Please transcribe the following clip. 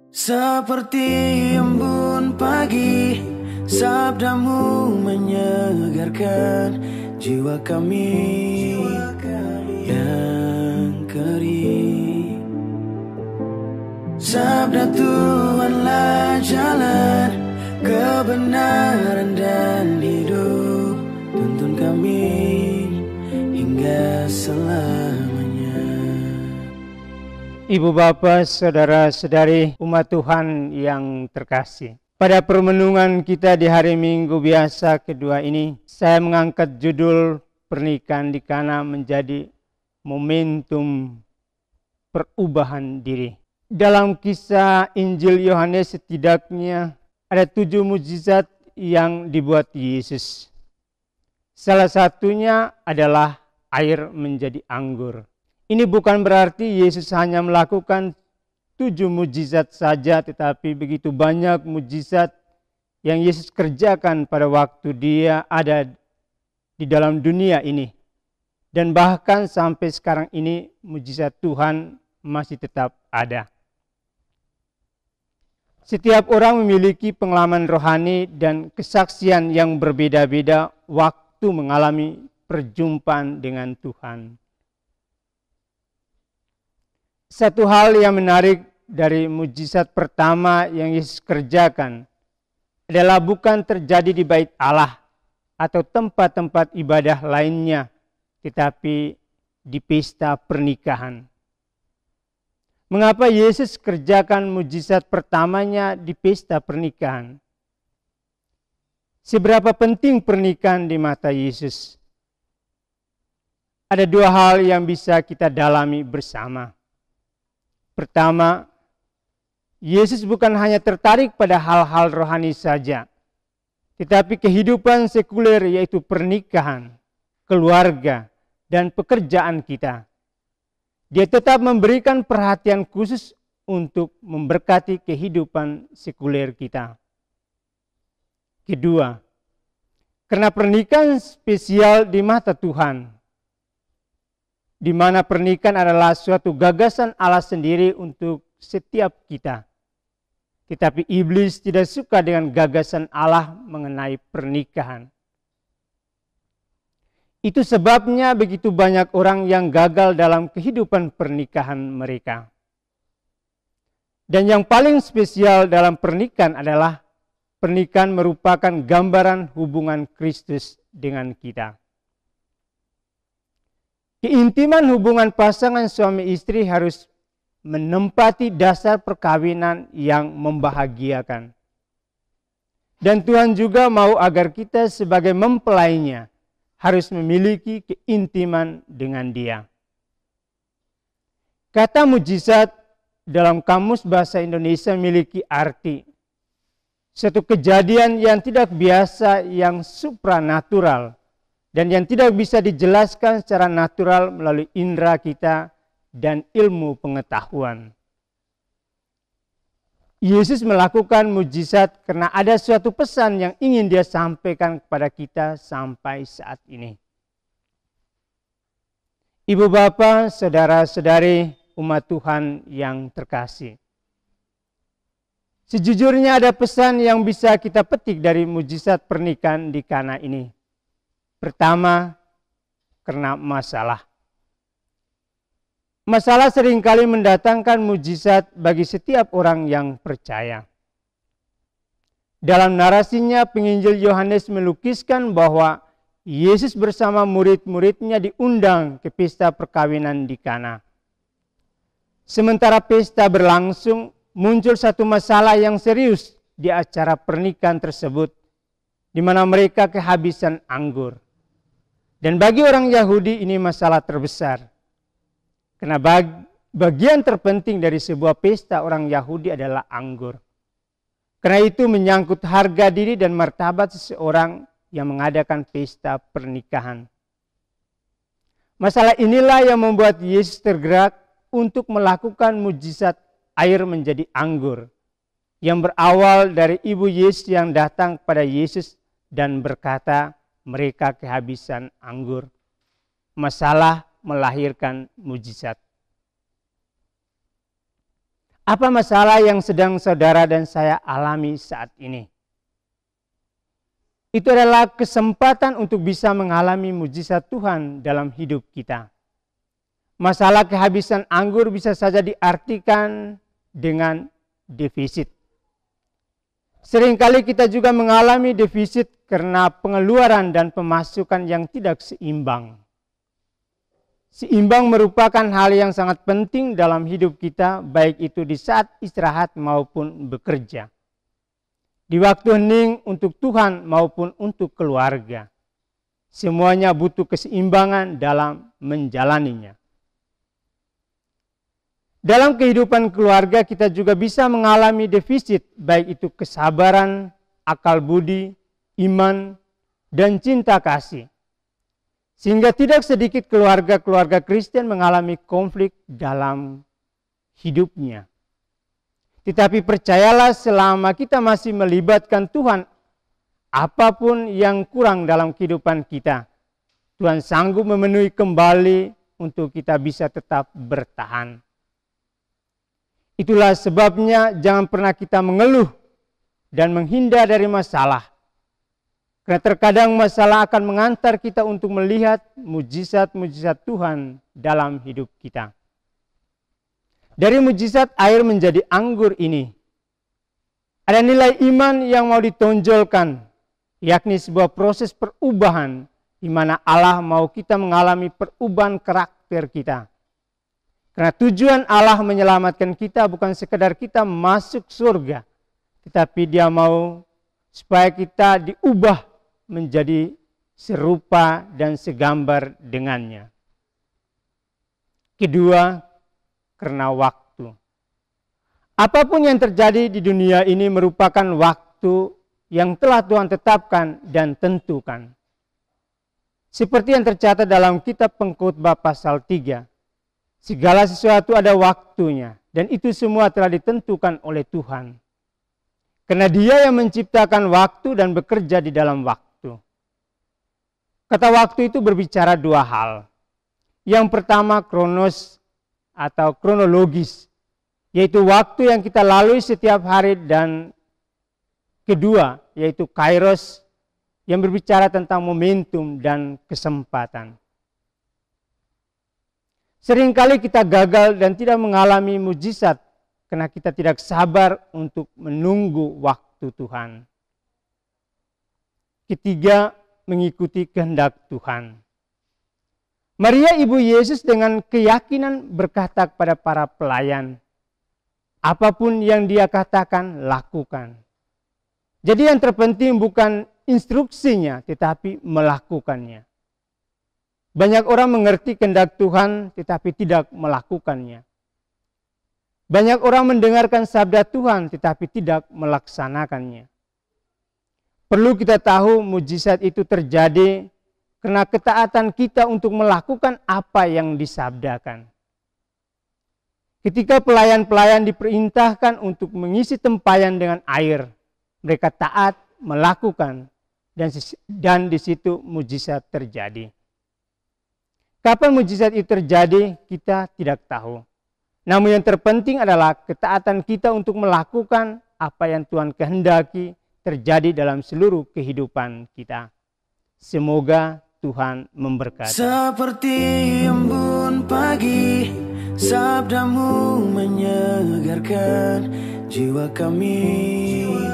Seperti embun pagi, sabdamu menyegarkan jiwa kami yang kering. Sabda Tuhanlah jalan kebenaran dan hidup, tuntun kami hingga selamanya. Ibu bapak, saudara-saudari, umat Tuhan yang terkasih. Pada permenungan kita di hari Minggu biasa kedua ini, saya mengangkat judul pernikahan di Kana menjadi momentum perubahan diri. Dalam kisah Injil Yohanes setidaknya ada 7 mukjizat yang dibuat Yesus. Salah satunya adalah air menjadi anggur. Ini bukan berarti Yesus hanya melakukan 7 mukjizat saja, tetapi begitu banyak mukjizat yang Yesus kerjakan pada waktu dia ada di dalam dunia ini. Dan bahkan sampai sekarang ini mukjizat Tuhan masih tetap ada. Setiap orang memiliki pengalaman rohani dan kesaksian yang berbeda-beda waktu mengalami perjumpaan dengan Tuhan. Satu hal yang menarik dari mukjizat pertama yang Yesus kerjakan adalah bukan terjadi di bait Allah atau tempat-tempat ibadah lainnya, tetapi di pesta pernikahan. Mengapa Yesus kerjakan mukjizat pertamanya di pesta pernikahan? Seberapa penting pernikahan di mata Yesus? Ada 2 hal yang bisa kita dalami bersama. Pertama, Yesus bukan hanya tertarik pada hal-hal rohani saja, tetapi kehidupan sekuler yaitu pernikahan, keluarga, dan pekerjaan kita. Dia tetap memberikan perhatian khusus untuk memberkati kehidupan sekuler kita. Kedua, karena pernikahan spesial di mata Tuhan, di mana pernikahan adalah suatu gagasan Allah sendiri untuk setiap kita. Tetapi iblis tidak suka dengan gagasan Allah mengenai pernikahan. Itu sebabnya begitu banyak orang yang gagal dalam kehidupan pernikahan mereka. Dan yang paling spesial dalam pernikahan adalah pernikahan merupakan gambaran hubungan Kristus dengan kita. Keintiman hubungan pasangan suami istri harus menempati dasar perkawinan yang membahagiakan. Dan Tuhan juga mau agar kita sebagai mempelainya harus memiliki keintiman dengan Dia. Kata mukjizat dalam Kamus Bahasa Indonesia memiliki arti suatu kejadian yang tidak biasa, yang supranatural, dan yang tidak bisa dijelaskan secara natural melalui indera kita dan ilmu pengetahuan. Yesus melakukan mukjizat karena ada suatu pesan yang ingin Dia sampaikan kepada kita sampai saat ini. Ibu bapak, saudara-saudari, umat Tuhan yang terkasih. Sejujurnya ada pesan yang bisa kita petik dari mukjizat pernikahan di Kana ini. Pertama, karena masalah. Masalah seringkali mendatangkan mukjizat bagi setiap orang yang percaya. Dalam narasinya, penginjil Yohanes melukiskan bahwa Yesus bersama murid-muridnya diundang ke pesta perkawinan di Kana. Sementara pesta berlangsung, muncul satu masalah yang serius di acara pernikahan tersebut, di mana mereka kehabisan anggur. Dan bagi orang Yahudi ini masalah terbesar. Karena bagian terpenting dari sebuah pesta orang Yahudi adalah anggur. Karena itu menyangkut harga diri dan martabat seseorang yang mengadakan pesta pernikahan. Masalah inilah yang membuat Yesus tergerak untuk melakukan mukjizat air menjadi anggur. Yang berawal dari ibu Yesus yang datang kepada Yesus dan berkata, mereka kehabisan anggur. Masalah melahirkan mukjizat. Apa masalah yang sedang saudara dan saya alami saat ini? Itu adalah kesempatan untuk bisa mengalami mujizat Tuhan dalam hidup kita. Masalah kehabisan anggur bisa saja diartikan dengan defisit. Seringkali kita juga mengalami defisit karena pengeluaran dan pemasukan yang tidak seimbang. Seimbang merupakan hal yang sangat penting dalam hidup kita, baik itu di saat istirahat maupun bekerja. Di waktu hening untuk Tuhan maupun untuk keluarga. Semuanya butuh keseimbangan dalam menjalaninya. Dalam kehidupan keluarga kita juga bisa mengalami defisit, baik itu kesabaran, akal budi, iman, dan cinta kasih. Sehingga tidak sedikit keluarga-keluarga Kristen mengalami konflik dalam hidupnya. Tetapi percayalah, selama kita masih melibatkan Tuhan, apapun yang kurang dalam kehidupan kita, Tuhan sanggup memenuhi kembali untuk kita bisa tetap bertahan. Itulah sebabnya jangan pernah kita mengeluh dan menghindar dari masalah. Karena terkadang masalah akan mengantar kita untuk melihat mujizat-mujizat Tuhan dalam hidup kita. Dari mujizat air menjadi anggur ini, ada nilai iman yang mau ditonjolkan, yakni sebuah proses perubahan di mana Allah mau kita mengalami perubahan karakter kita. Karena tujuan Allah menyelamatkan kita bukan sekedar kita masuk surga, tetapi Dia mau supaya kita diubah menjadi serupa dan segambar dengannya. Kedua, karena waktu. Apapun yang terjadi di dunia ini merupakan waktu yang telah Tuhan tetapkan dan tentukan. Seperti yang tercatat dalam kitab Pengkhotbah pasal 3. Segala sesuatu ada waktunya, dan itu semua telah ditentukan oleh Tuhan. Karena Dia yang menciptakan waktu dan bekerja di dalam waktu. Kata waktu itu berbicara dua hal. Yang pertama kronos atau kronologis, yaitu waktu yang kita lalui setiap hari, dan kedua yaitu kairos yang berbicara tentang momentum dan kesempatan. Seringkali kita gagal dan tidak mengalami mujizat karena kita tidak sabar untuk menunggu waktu Tuhan. Ketiga, mengikuti kehendak Tuhan. Maria ibu Yesus dengan keyakinan berkata kepada para pelayan, apapun yang Dia katakan, lakukan. Jadi yang terpenting bukan instruksinya, tetapi melakukannya. Banyak orang mengerti kehendak Tuhan, tetapi tidak melakukannya. Banyak orang mendengarkan sabda Tuhan, tetapi tidak melaksanakannya. Perlu kita tahu mujizat itu terjadi karena ketaatan kita untuk melakukan apa yang disabdakan. Ketika pelayan-pelayan diperintahkan untuk mengisi tempayan dengan air, mereka taat melakukan, dan di situ mujizat terjadi. Kapan mujizat itu terjadi, kita tidak tahu. Namun yang terpenting adalah ketaatan kita untuk melakukan apa yang Tuhan kehendaki terjadi dalam seluruh kehidupan kita. Semoga Tuhan memberkati. Seperti embun pagi, sabdamu menyegarkan jiwa kami.